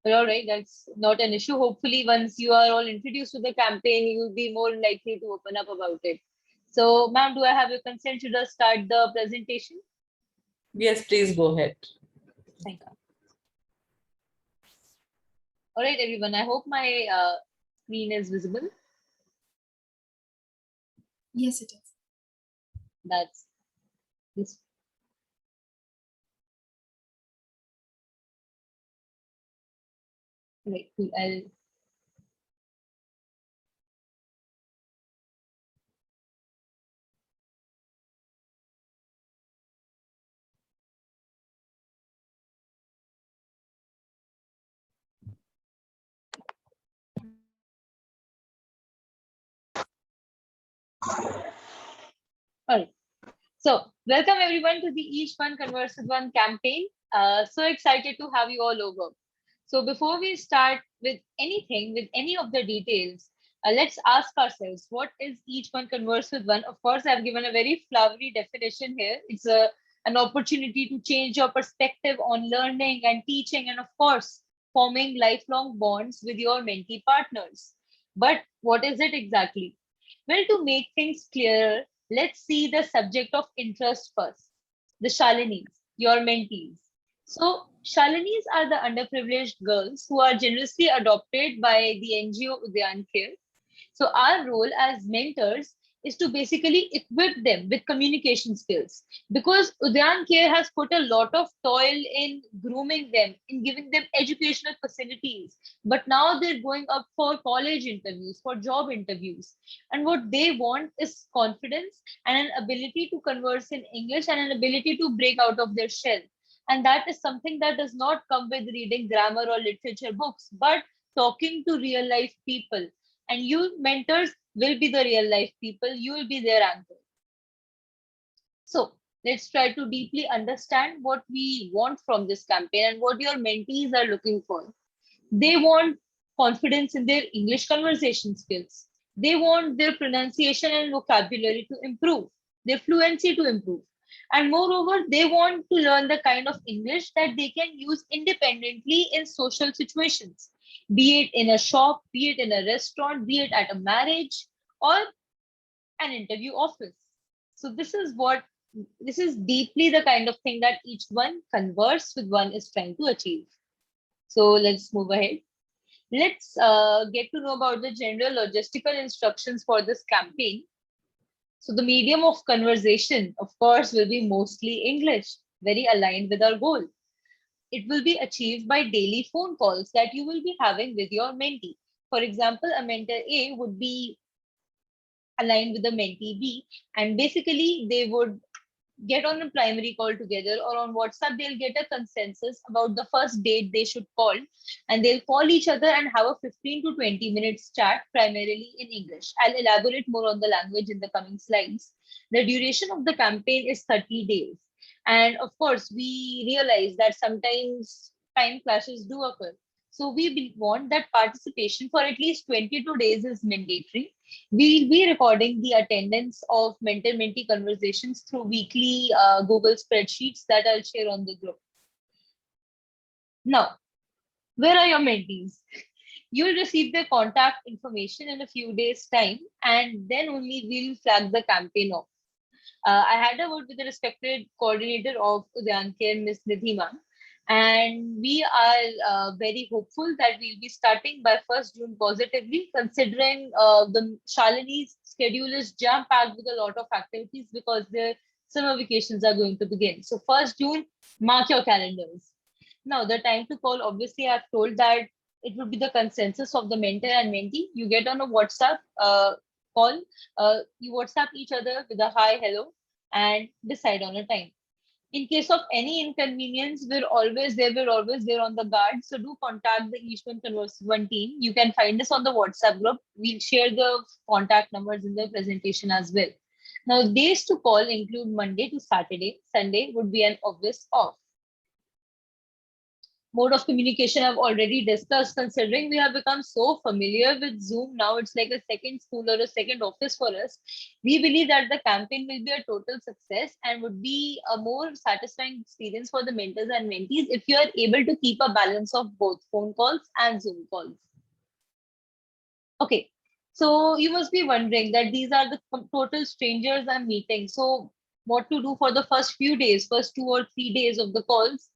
All right, that's not an issue. Hopefully, once you are all introduced to the campaign, you will be more likely to open up about it. So, ma'am, do I have your consent to just start the presentation? Yes, please go ahead. Thank you. All right, everyone. I hope my screen is visible. Yes, it is. That's this. Right. Cool. All right. So, welcome everyone to the Each One Converse with One campaign. So excited to have you all over. So, before we start with anything, with any of the details, let's ask ourselves, what is Each One Converse with One? Of course, I've given a very flowery definition here. It's an opportunity to change your perspective on learning and teaching, and of course, forming lifelong bonds with your mentee partners. But what is it exactly? Well, to make things clearer, let's see the subject of interest first. The Shalinis, your mentees. So, Shalinis are the underprivileged girls who are generously adopted by the NGO Udyan Care. So, our role as mentors is to basically equip them with communication skills, because Udyan Care has put a lot of toil in grooming them, in giving them educational facilities. But now they're going up for college interviews, for job interviews. And what they want is confidence and an ability to converse in English and an ability to break out of their shell. And that is something that does not come with reading grammar or literature books, but talking to real life people. And you mentors will be the real life people, you will be their anchor. So let's try to deeply understand what we want from this campaign and what your mentees are looking for. They want confidence in their English conversation skills. They want their pronunciation and vocabulary to improve, their fluency to improve. And moreover, they want to learn the kind of English that they can use independently in social situations, be it in a shop, be it in a restaurant, be it at a marriage or an interview office. So this is deeply the kind of thing that each one Converse with One is trying to achieve. So let's move ahead. Let's get to know about the general logistical instructions for this campaign. So the medium of conversation, of course, will be mostly English, very aligned with our goal. It will be achieved by daily phone calls that you will be having with your mentee. For example, a mentor A would be aligned with the mentee B, and basically they would get on a primary call together, or on WhatsApp, they'll get a consensus about the first date they should call, and they'll call each other and have a 15 to 20 minutes chat primarily in English. I'll elaborate more on the language in the coming slides. The duration of the campaign is 30 days. And of course, we realize that sometimes time clashes do occur. So we want that participation for at least 22 days is mandatory. We'll be recording the attendance of mentor-mentee conversations through weekly Google spreadsheets that I'll share on the group. Now, where are your mentees? You'll receive their contact information in a few days' time, and then only we'll flag the campaign off. I had a word with the respected coordinator of Udyan Care, Ms. Nidhima, and we are very hopeful that we'll be starting by 1st June positively, considering the Shalini's schedule is jam-packed with a lot of activities because their summer vacations are going to begin. So 1st June, mark your calendars. Now, the time to call, obviously, I've told that it would be the consensus of the mentor and mentee. You get on a WhatsApp call, you WhatsApp each other with a hi, hello, and decide on a time. In case of any inconvenience, we're always there on the guard. So do contact the Each One Converse One team. You can find us on the WhatsApp group. We'll share the contact numbers in the presentation as well. Now, days to call include Monday to Saturday. Sunday would be an obvious off. mode of communication I've already discussed. Considering we have become so familiar with Zoom now, it's like a second school or a second office for us. We believe that the campaign will be a total success and would be a more satisfying experience for the mentors and mentees if you are able to keep a balance of both phone calls and Zoom calls. Okay, so you must be wondering that these are the total strangers I'm meeting. So what to do for the first few days, first 2 or 3 days of the calls?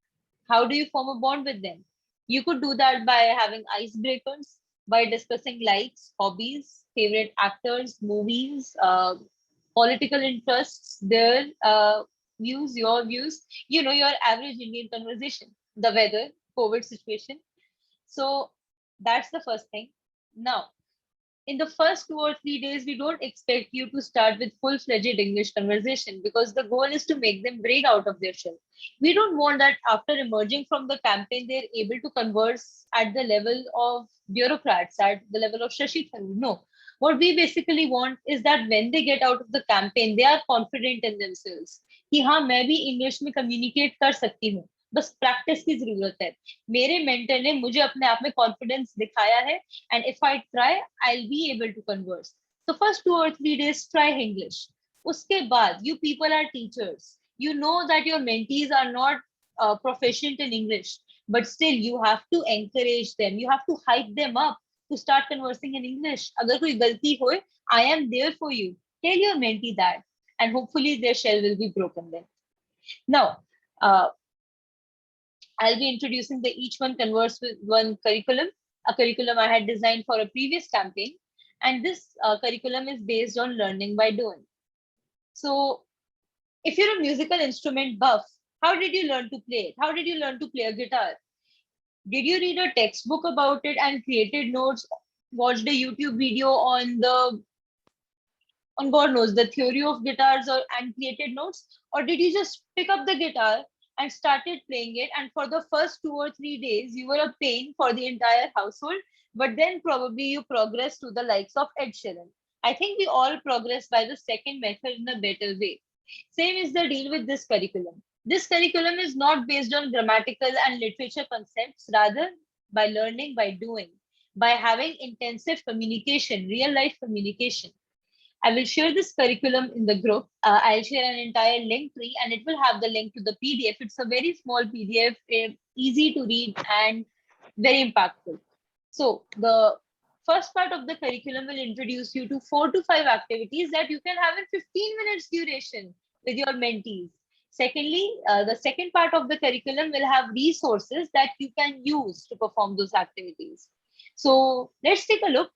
How do you form a bond with them? You could do that by having icebreakers, by discussing likes, hobbies, favorite actors, movies, political interests, their views, your views, your average Indian conversation, the weather, COVID situation. So that's the first thing. Now, in the first 2 or 3 days, we don't expect you to start with full-fledged English conversation because the goal is to make them break out of their shell. We don't want that after emerging from the campaign, they're able to converse at the level of bureaucrats, at the level of Shashi Tharoor. No. What we basically want is that when they get out of the campaign, they are confident in themselves. कि हाँ मैं भी English में communicate कर सकती हूँ बस practice की जरूरत है मेरे मेंटर ने मुझे अपने आप में कॉन्फिडेंस दिखाया है and if I try, I'll be able to converse. So first 2 or 3 days, try English. Uske baad, you people are teachers. You know that your mentees are not proficient in English, but still you have to encourage them. You have to hype them up to start conversing in English. Agar koi galti hoye, I am there for you. Tell your mentee that, and hopefully their shell will be broken then. Now, I'll be introducing the Each One Converse with One curriculum, a curriculum I had designed for a previous campaign. And this curriculum is based on learning by doing. So if you're a musical instrument buff, how did you learn to play it? How did you learn to play a guitar? Did you read a textbook about it and created notes, watched a YouTube video on God knows the theory of guitars and created notes? Or did you just pick up the guitar and started playing it? And for the first 2 or 3 days, you were a pain for the entire household, but then probably you progressed to the likes of Ed Sheeran. I think we all progress by the second method in a better way. Same is the deal with this curriculum. This curriculum is not based on grammatical and literature concepts, rather by learning by doing, by having intensive communication, real life communication. I will share this curriculum in the group. I'll share an entire link tree and it will have the link to the PDF. It's a very small PDF, easy to read and very impactful. So the first part of the curriculum will introduce you to 4 to 5 activities that you can have in 15 minutes duration with your mentees. Secondly, the second part of the curriculum will have resources that you can use to perform those activities. So let's take a look,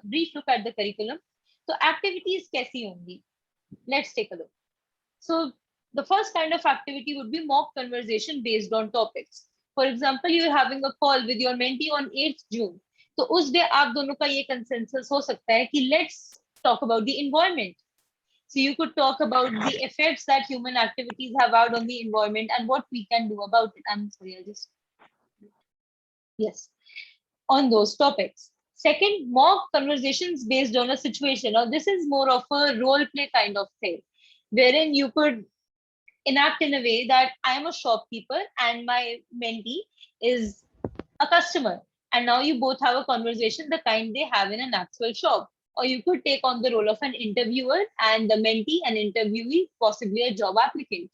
brief look at the curriculum. So activities कैसी होंगी? Let's take a look. So the first kind of activity would be mock conversation based on topics. For example, you're having a call with your mentee on 8th June. तो उस day आप दोनों का ये consensus हो सकता है कि let's talk about the environment. So you could talk about the effects that human activities have had on the environment and what we can do about it. I'm sorry, I just yes, on those topics. Second, mock conversations based on a situation. Now, this is more of a role play kind of thing, wherein you could enact in a way that I am a shopkeeper and my mentee is a customer. And now you both have a conversation, the kind they have in an actual shop. Or you could take on the role of an interviewer and the mentee and interviewee, possibly a job applicant.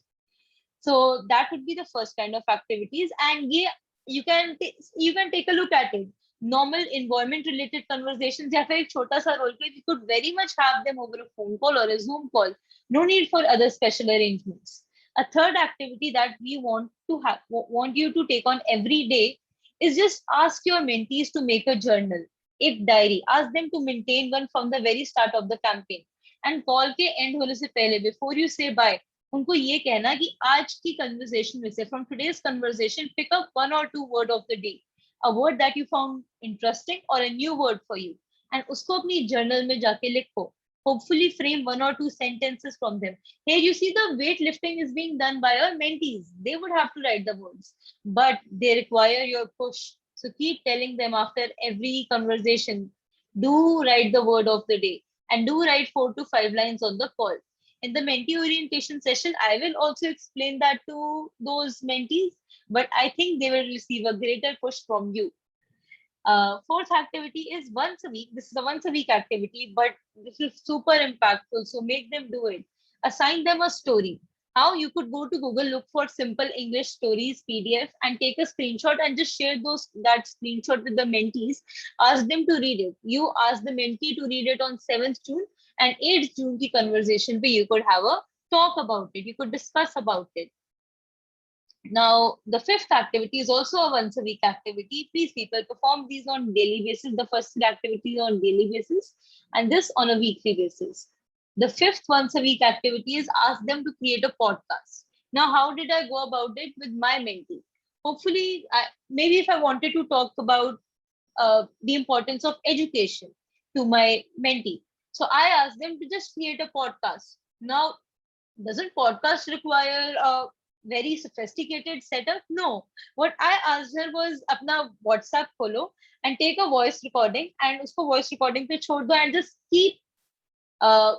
So that would be the first kind of activities. And yeah, you can take a look at it. Normal environment related conversations या फिर एक छोटा सा role play, you could very much have them over a phone call or a Zoom call. No need for other special arrangements. A third activity that we want you to take on every day is just ask your mentees to make a journal, एक diary. Ask them to maintain one from the very start of the campaign. And call के end होने से पहले, before you say bye, उनको ये कहना कि आज की कन्वर्सेशन में से from today's conversation pick up 1 or 2 word of the day, a word that you found interesting or a new word for you, and उसको अपनी journal में जाके लिखो. Hopefully frame 1 or 2 sentences from them. Here you see the weightlifting is being done by your mentees. They would have to write the words, but they require your push. So keep telling them after every conversation, do write the word of the day and do write 4 to 5 lines on the call. in the mentee orientation session, I will also explain that to those mentees, but I think they will receive a greater push from you. Fourth activity is once a week. This is a once a week activity, but this is super impactful. So make them do it. Assign them a story. How you could go to Google, look for simple English stories, PDF, and take a screenshot and just share that screenshot with the mentees. Ask them to read it. You ask the mentee to read it on 7th June and 8th June की conversation पे you could have a talk about it. You could discuss about it. Now, the fifth activity is also a once a week activity. Please, people, perform these on daily basis. The first activity on daily basis, and this on a weekly basis. The fifth once a week activity is ask them to create a podcast. Now, how did I go about it with my mentee? Hopefully, maybe if I wanted to talk about the importance of education to my mentee, so I asked them to just create a podcast. Now, doesn't podcast require a very sophisticated setup? No. What I asked her was अपना WhatsApp खोलो and take a voice recording and उसको voice recording पे छोड़ दो and just uh,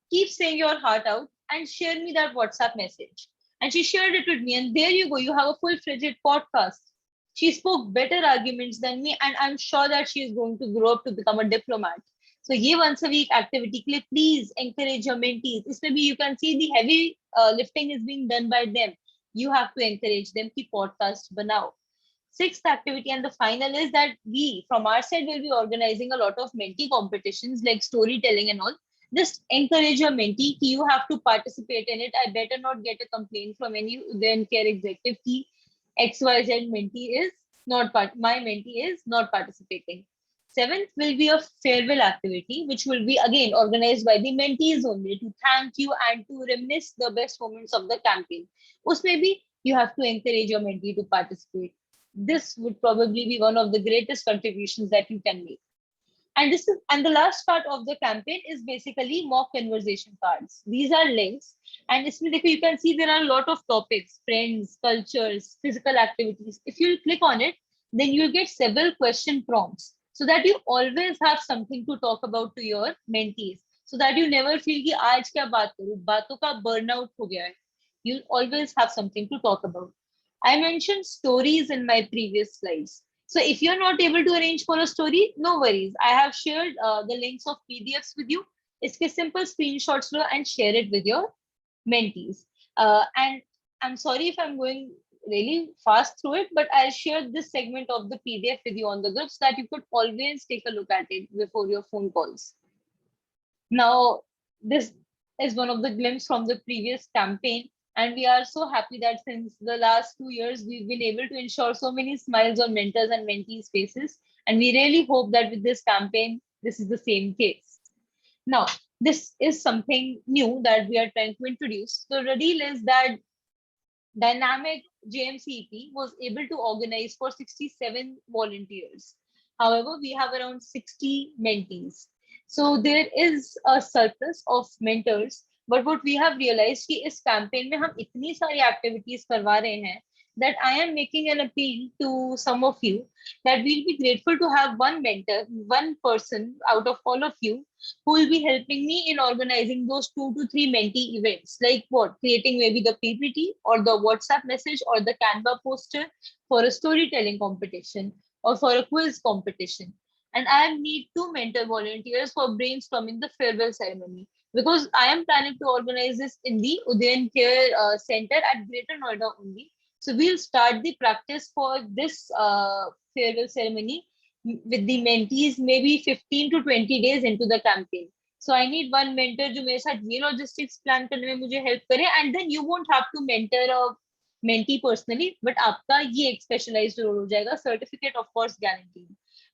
keep saying your heart out and share me that WhatsApp message. And she shared it with me, and there you go. You have a full-fledged podcast. She spoke better arguments than me, and I'm sure that she is going to grow up to become a diplomat. So, ye once a week activity के लिए please encourage your mentees. इसमें भी you can see the heavy lifting is being done by them. You have to encourage them कि podcast बनाओ. Sixth activity and the final is that we from our side will be organizing a lot of mentee competitions like storytelling and all. Just encourage your mentee कि you have to participate in it. I better not get a complaint from any then care executive कि XYZ mentee is not my mentee is not participating. Seventh will be a farewell activity, which will be again organized by the mentees only to thank you and to reminisce the best moments of the campaign. Usme bhi you have to encourage your mentee to participate. This would probably be one of the greatest contributions that you can make. And the last part of the campaign is basically mock conversation cards. These are links, and you can see there are a lot of topics: friends, cultures, physical activities. If you click on it, then you'll get several question prompts so that you always have something to talk about to your mentees, so that you never feel कि आज क्या बात करूं, बातों का burnout हो गया है. You'll always have something to talk about. I mentioned stories in my previous slides. So if you're not able to arrange for a story, no worries. I have shared the links of PDFs with you. Iske simple screenshots lo and share it with your mentees. And I'm sorry if I'm going really fast through it, but I'll share this segment of the PDF with you on the group so that you could always take a look at it before your phone calls. Now, this is one of the glimpses from the previous campaign. And we are so happy that since the last 2 years, we've been able to ensure so many smiles on mentors and mentees' faces. And we really hope that with this campaign, this is the same case. Now, this is something new that we are trying to introduce. So the deal is that Dynamic JMCEP was able to organize for 67 volunteers. However, we have around 60 mentees. So there is a surplus of mentors. But what we have realized कि इस campaign में हम इतनी सारी activities करवा रहे हैं that I am making an appeal to some of you that we'll be grateful to have one mentor, one person out of all of you who will be helping me in organizing those 2 to 3 mentee events. Like what? Creating maybe the PPT or the WhatsApp message or the Canva poster for a storytelling competition or for a quiz competition. And I need 2 mentor volunteers for brainstorming the farewell ceremony, because I am planning to organize this in the Udayan Care Center at Greater Noida only. So we'll start the practice for this farewell ceremony with the mentees maybe 15 to 20 days into the campaign. So I need one mentor जो मेरे साथ ये logistics plan करने में मुझे help करे, and then you won't have to mentor a mentee personally, but आपका ये एक specialized role हो जाएगा, certificate of course guaranteed.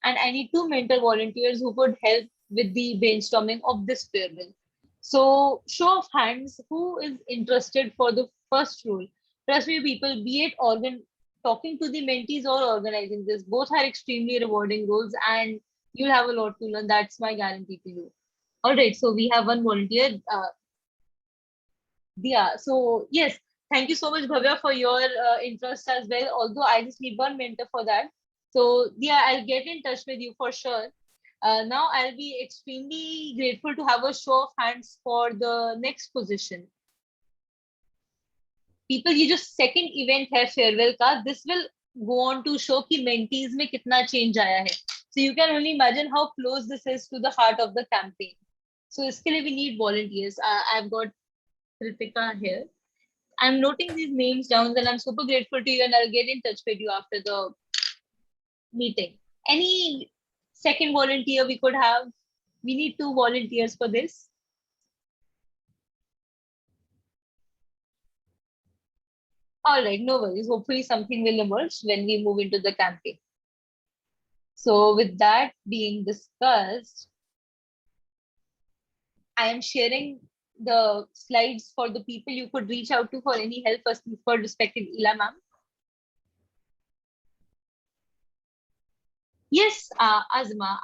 And I need 2 mentor volunteers who could help with the brainstorming of this farewell. So show of hands, who is interested for the first role? Trust me, people, be it talking to the mentees or organizing this, both are extremely rewarding roles and you'll have a lot to learn. That's my guarantee to you. All right, so we have one volunteer. Yeah, so yes, thank you so much, Bhavya, for your interest as well. Although I just need one mentor for that. So yeah, I'll get in touch with you for sure. Now I'll be extremely grateful to have a show of hands for the next position. People, ये जो second event है farewell का, this will go on to show कि mentees में कितना change आया है. So you can only imagine how close this is to the heart of the campaign. So इसके लिए we need volunteers. I've got Kritika here. I'm noting these names down and I'm super grateful to you and I'll get in touch with you after the meeting. Any second volunteer we could have? We need 2 volunteers for this. All right, no worries. Hopefully something will emerge when we move into the campaign. So with that being discussed, I am sharing the slides for the people you could reach out to for any help for respected Ila ma'am. Yes, Azma,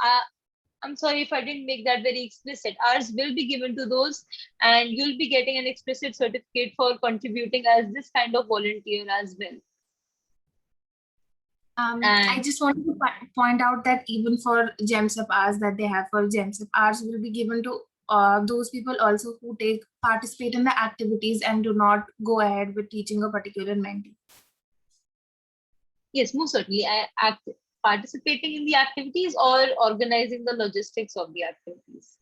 I'm sorry if I didn't make that very explicit. Ours will be given to those, and you'll be getting an explicit certificate for contributing as this kind of volunteer as well. I just wanted to point out that even for JMCEP hours that they have for JMCEP hours will be given to those people also who participate in the activities and do not go ahead with teaching a particular mentee. Yes, most certainly. Participating in the activities or organizing the logistics of the activities?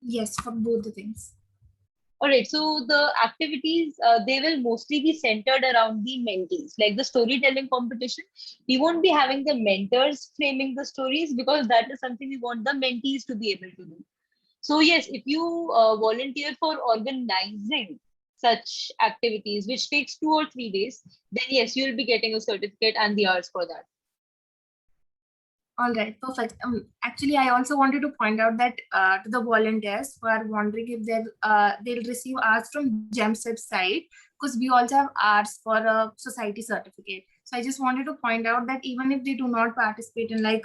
Yes, for both the things. All right, so the activities, they will mostly be centered around the mentees, like the storytelling competition. We won't be having the mentors framing the stories because that is something we want the mentees to be able to do. So yes, if you volunteer for organizing such activities, which takes 2 or 3 days, then yes, you'll be getting a certificate and the hours for that. All right, perfect. Actually, I also wanted to point out that to the volunteers who are wondering if they'll receive hours from JMCEP side, because we also have hours for a society certificate. So I just wanted to point out that even if they do not participate in like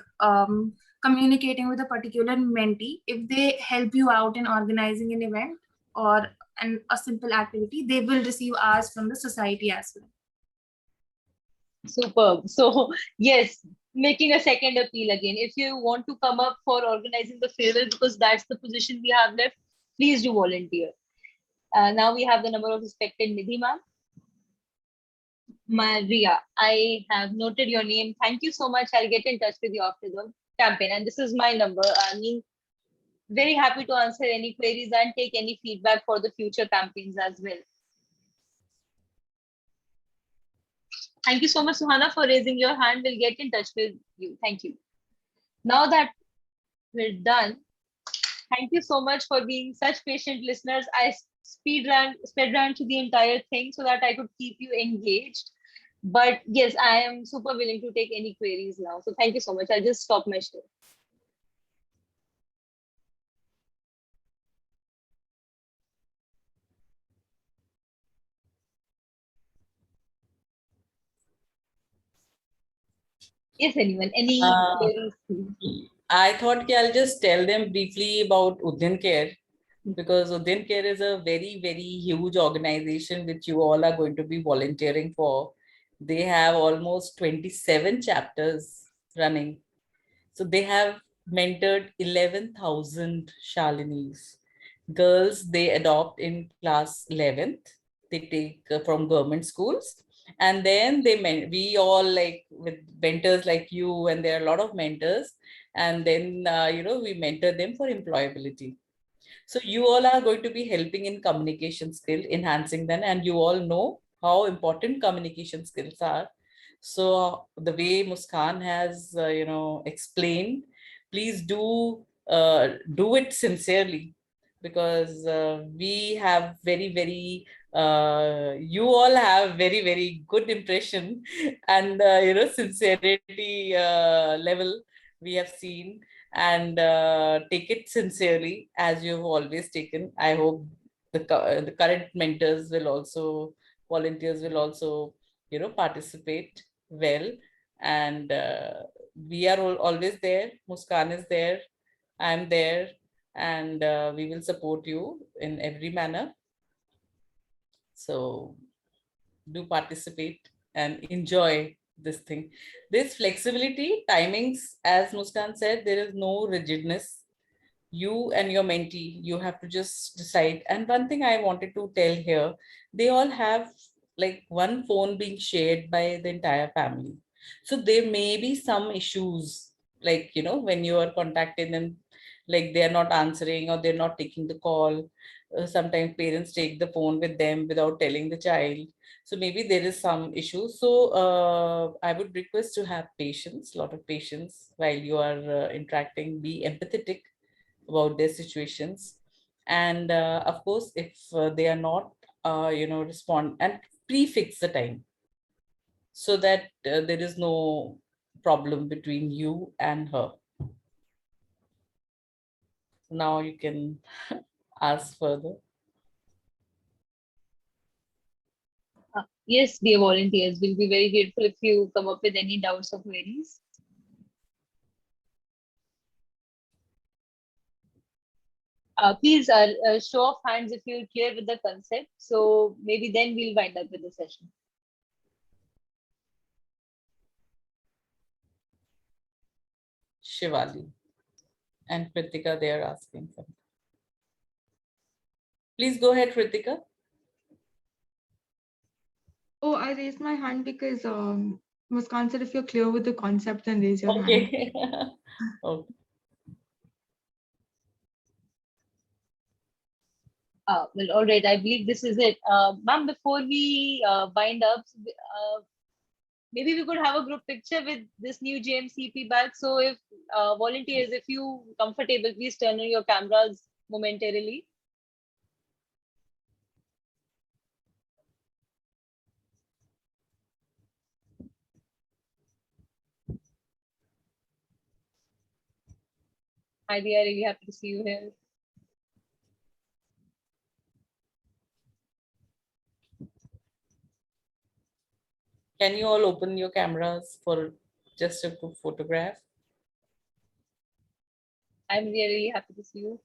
communicating with a particular mentee, if they help you out in organizing an event or a simple activity, they will receive hours from the society as well. Superb. So yes, making a second appeal again. If you want to come up for organizing the farewell because that's the position we have left, please do volunteer. Now we have the number of respected Nidhi ma'am. Maria, I have noted your name. Thank you so much. I'll get in touch with you after the campaign. And this is my number. I mean, very happy to answer any queries and take any feedback for the future campaigns as well. Thank you so much, Suhana, for raising your hand. We'll get in touch with you. Thank you. Now that we're done, thank you so much for being such patient listeners. I sped ran through the entire thing so that I could keep you engaged. But yes, I am super willing to take any queries now. So thank you so much. I'll just stop my share. Yes, anyone? Any queries? I thought I'll just tell them briefly about Udyan Care, because Udyan Care is a very, very huge organization which you all are going to be volunteering for. They have almost 27 chapters running. So they have mentored 11,000 Shalinis. Girls they adopt in class 11th. They take from government schools. And then we all like with mentors like you, and there are a lot of mentors. And then, we mentor them for employability. So you all are going to be helping in communication skill, enhancing them. And you all know how important communication skills are. So the way Muskan has, explained, please do it sincerely, because we have you all have very, very good impression and, sincerity level we have seen, and take it sincerely as you've always taken. I hope the current mentors will also, volunteers will also, participate well. And we are always there. Muskan is there. I'm there. And we will support you in every manner. So do participate and enjoy this thing. This flexibility, timings, as Muskan said, there is no rigidness. You and your mentee, you have to just decide. And one thing I wanted to tell here, they all have like one phone being shared by the entire family. So there may be some issues, like, when you are contacting them, like they are not answering or they're not taking the call. Sometimes parents take the phone with them without telling the child. So maybe there is some issue. So I would request to have patience, lot of patience while you are interacting. Be empathetic about their situations, and of course, if they are not respond, and prefix the time so that there is no problem between you and her. Now you can ask further. Yes, dear volunteers, we'll be very grateful if you come up with any doubts or queries. Please show of hands if you're clear with the concept. So maybe then we'll wind up with the session. Shivali and Kritika, they are asking something. Please go ahead, Kritika. Oh, I raised my hand because Muskan said if you're clear with the concept, then raise your hand. Okay. Okay. Well, all right. I believe this is it. Ma'am, before we wind up, maybe we could have a group picture with this new JMCEP bag. So if volunteers, if you comfortable, please turn on your cameras momentarily. Hi, dear. Really happy to see you here. Can you all open your cameras for just a good photograph? I'm really happy to see you.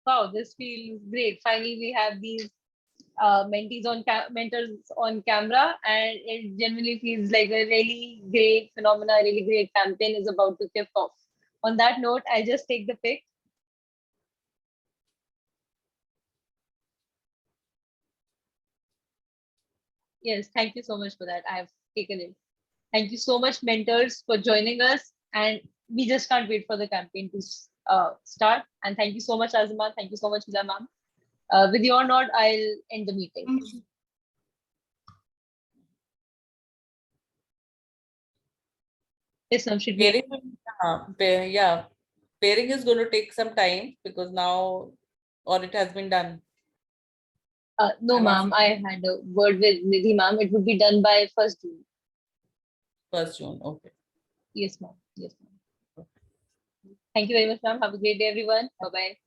Wow, this feels great. Finally, we have these mentors on camera, and it genuinely feels like a really great phenomena, a really great campaign is about to kick off. On that note, I'll just take the pic. Yes, thank you so much for that. I've taken it. Thank you so much, mentors, for joining us. And we just can't wait for the campaign to start. And thank you so much, Azima. Thank you so much, Mila ma'am. With your nod, I'll end the meeting. Thank you. Yes, ma'am, should we? Yeah, pairing is going to take some time because now, or it has been done. No, I'm ma'am. asking. I had a word with Nidhi, ma'am. It would be done by 1st June. 1st June. Okay. Yes, ma'am. Yes, ma'am. Thank you very much, ma'am. Have a great day, everyone. Bye-bye.